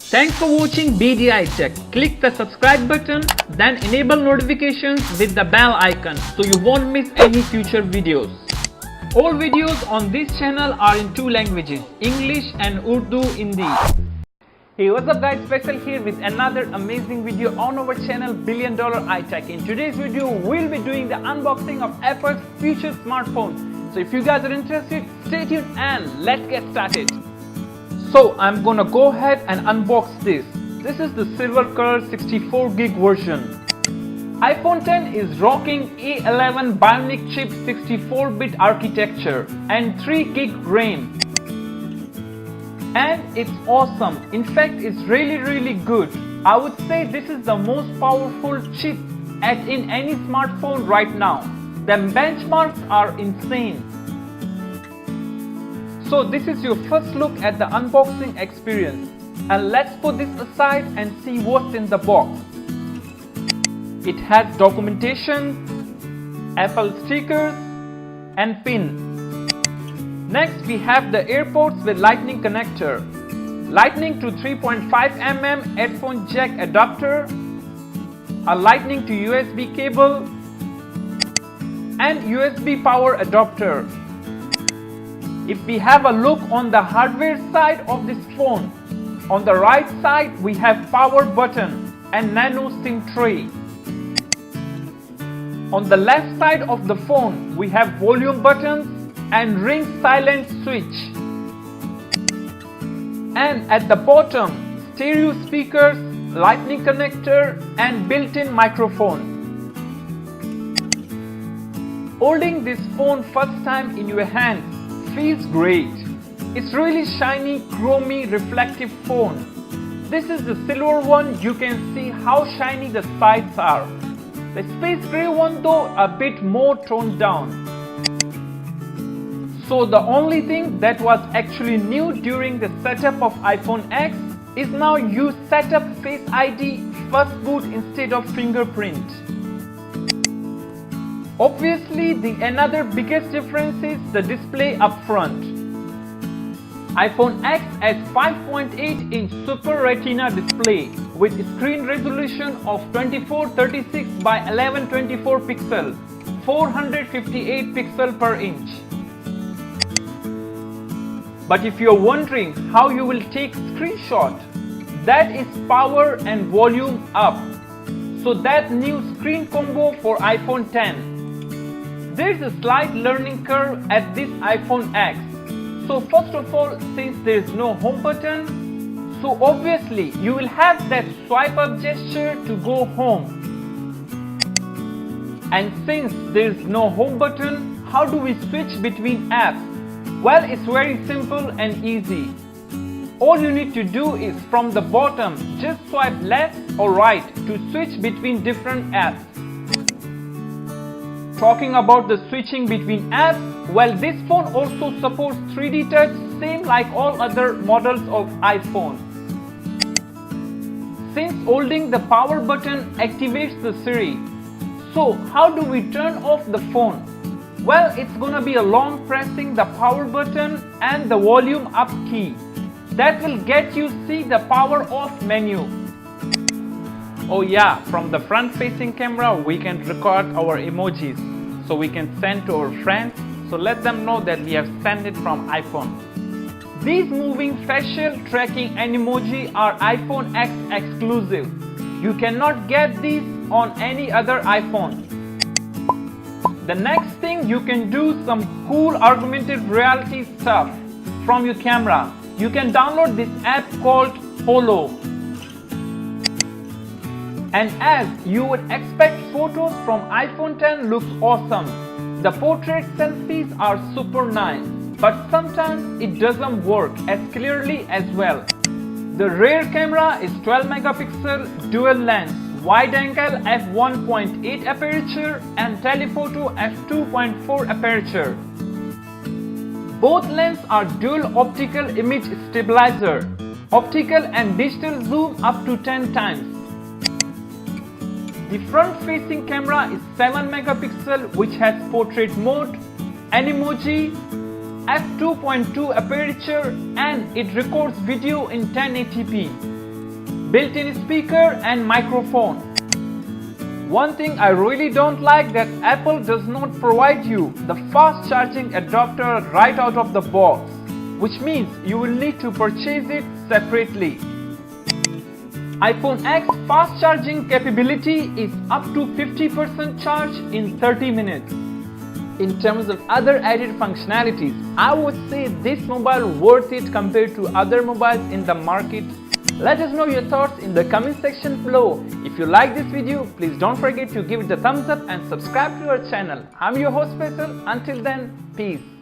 Thanks for watching BDI Tech. Click the subscribe button, then enable notifications with the bell icon so you won't miss any future videos. All videos on this channel are in two languages, English and Urdu Hindi. Hey, what's up guys, Faisal here with another amazing video on our channel Billion Dollar iTech. In today's video, we'll be doing the unboxing of Apple's future smartphone. So if you guys are interested, stay tuned and let's get started. So I'm gonna go ahead and unbox this. This is the silver color 64 gig version. iPhone 10 is rocking A11 Bionic chip 64-bit architecture and 3 gig RAM. And it's awesome. In fact, it's really good. I would say this is the most powerful chip in any smartphone right now. The benchmarks are insane. So this is your first look at the unboxing experience. And let's put this aside and see what's in the box. It has documentation, Apple stickers and pin. Next we have the AirPods with lightning connector, lightning to 3.5mm headphone jack adapter, a lightning to USB cable and USB power adapter. If we have a look on the hardware side of this phone, on the right side we have power button and nano SIM tray. On the left side of the phone we have volume buttons and ring silent switch. And at the bottom, stereo speakers, lightning connector and built-in microphone. Holding this phone first time in your hand feels great. It's really shiny, chromy, reflective phone. This is the silver one. You can see how shiny the sides are. The space gray one though a bit more toned down. So the only thing that was actually new during the setup of iPhone X is now you set up Face ID first boot instead of fingerprint. Obviously, the another biggest difference is the display up front. iPhone X has 5.8-inch Super Retina display with screen resolution of 2436 by 1124 pixel, 458 pixel per inch. But if you're wondering how you will take screenshot, that is power and volume up. So that new screen combo for iPhone 10. There's a slight learning curve at this iPhone X. So first of all, since there is no home button, so obviously you will have that swipe up gesture to go home. And since there is no home button, how do we switch between apps? Well, it's very simple and easy. All you need to do is from the bottom, just swipe left or right to switch between different apps. Talking about the switching between apps, well, this phone also supports 3D touch, same like all other models of iPhone. Since holding the power button activates the Siri, so how do we turn off the phone? Well, it's gonna be a long pressing the power button and the volume up key. That will get you see the power off menu. Oh yeah, from the front facing camera we can record our emojis so we can send to our friends, so let them know that we have sent it from iPhone. These moving facial tracking emoji are iPhone X exclusive. You cannot get these on any other iPhone. The next thing, you can do some cool augmented reality stuff from your camera. You can download this app called Holo. And as you would expect, photos from iPhone 10 looks awesome. The portrait selfies are super nice, but sometimes it doesn't work as clearly as well. The rear camera is 12 megapixel dual lens, wide angle f1.8 aperture and telephoto f2.4 aperture. Both lenses are dual optical image stabilizer, optical and digital zoom up to 10 times. The front facing camera is 7 megapixel which has portrait mode, Animoji, f2.2 aperture and it records video in 1080p. built-in speaker and microphone. One thing I really don't like that Apple does not provide you the fast charging adapter right out of the box, which means you will need to purchase it separately. iPhone X fast charging capability is up to 50% charge in 30 minutes. In terms of other added functionalities, I would say this mobile worth it compared to other mobiles in the market. Let us know your thoughts in the comment section below. If you like this video, please don't forget to give it a thumbs up and subscribe to our channel. I'm your host Faisal. Until then, peace.